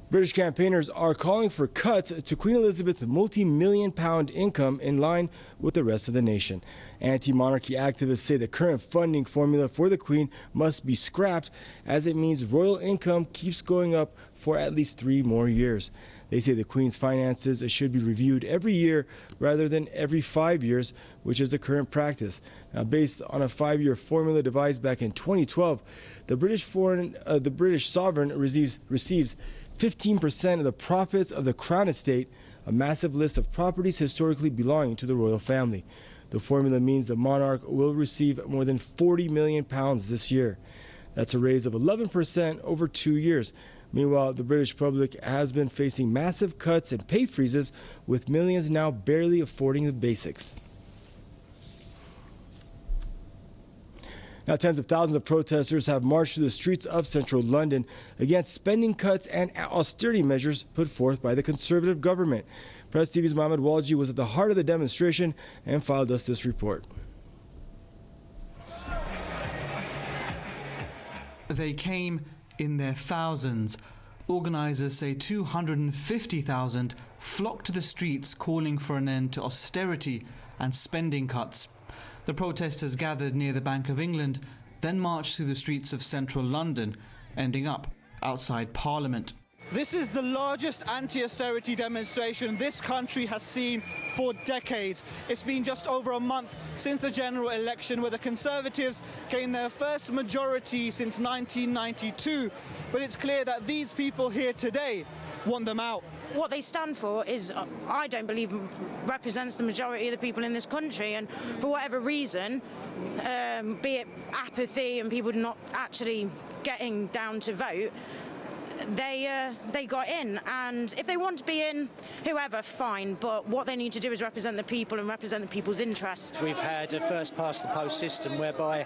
British campaigners are calling for cuts to Queen Elizabeth's multi-million-pound income in line with the rest of the nation. Anti-monarchy activists say the current funding formula for the Queen must be scrapped, as it means royal income keeps going up for at least 3 more years. They say the Queen's finances should be reviewed every year rather than every 5 years, which is the current practice. Now, based on a 5-year formula devised back in 2012, the British sovereign receives 15% of the profits of the Crown Estate, a massive list of properties historically belonging to the royal family. The formula means the monarch will receive more than £40 million this year. That's a raise of 11% over 2 years. Meanwhile, the British public has been facing massive cuts and pay freezes, with millions now barely affording the basics. Now, tens of thousands of protesters have marched through the streets of central London against spending cuts and austerity measures put forth by the Conservative government. Press TV's Mohammed Walji was at the heart of the demonstration and filed us this report. They came in their thousands. Organisers say 250,000 flocked to the streets calling for an end to austerity and spending cuts. The protesters gathered near the Bank of England, then marched through the streets of central London, ending up outside Parliament. This is the largest anti-austerity demonstration this country has seen for decades. It's been just over a month since the general election, where the Conservatives gained their first majority since 1992. But it's clear that these people here today want them out. What they stand for is, I don't believe, represents the majority of the people in this country, and for whatever reason, be it apathy and people not actually getting down to vote, they got in, and if they want to be in, whoever, fine, but what they need to do is represent the people and represent the people's interests. We've had a first past the post system whereby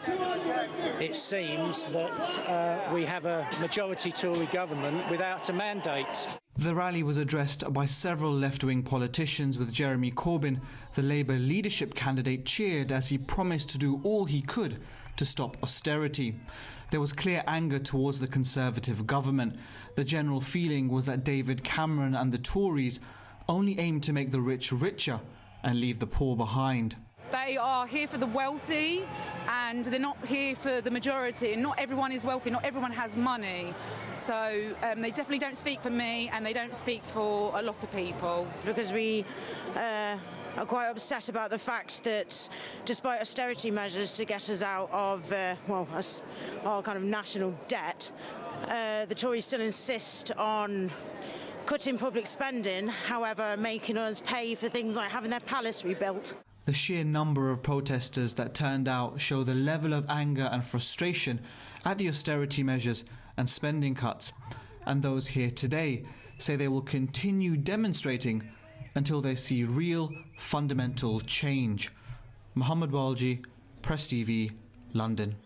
it seems that we have a majority Tory government without a mandate. The rally was addressed by several left-wing politicians, with Jeremy Corbyn, the Labour leadership candidate, cheered as he promised to do all he could to stop austerity. There was clear anger towards the Conservative government. The general feeling was that David Cameron and the Tories only aim to make the rich richer and leave the poor behind. They are here for the wealthy, and they're not here for the majority. And not everyone is wealthy, not everyone has money. So they definitely don't speak for me, and they don't speak for a lot of people. Because we are quite upset about the fact that despite austerity measures to get us out of, our kind of national debt, the Tories still insist on cutting public spending, however making us pay for things like having their palace rebuilt. The sheer number of protesters that turned out show the level of anger and frustration at the austerity measures and spending cuts. And those here today say they will continue demonstrating until they see real fundamental change. Mohammed Walji, Press TV, London.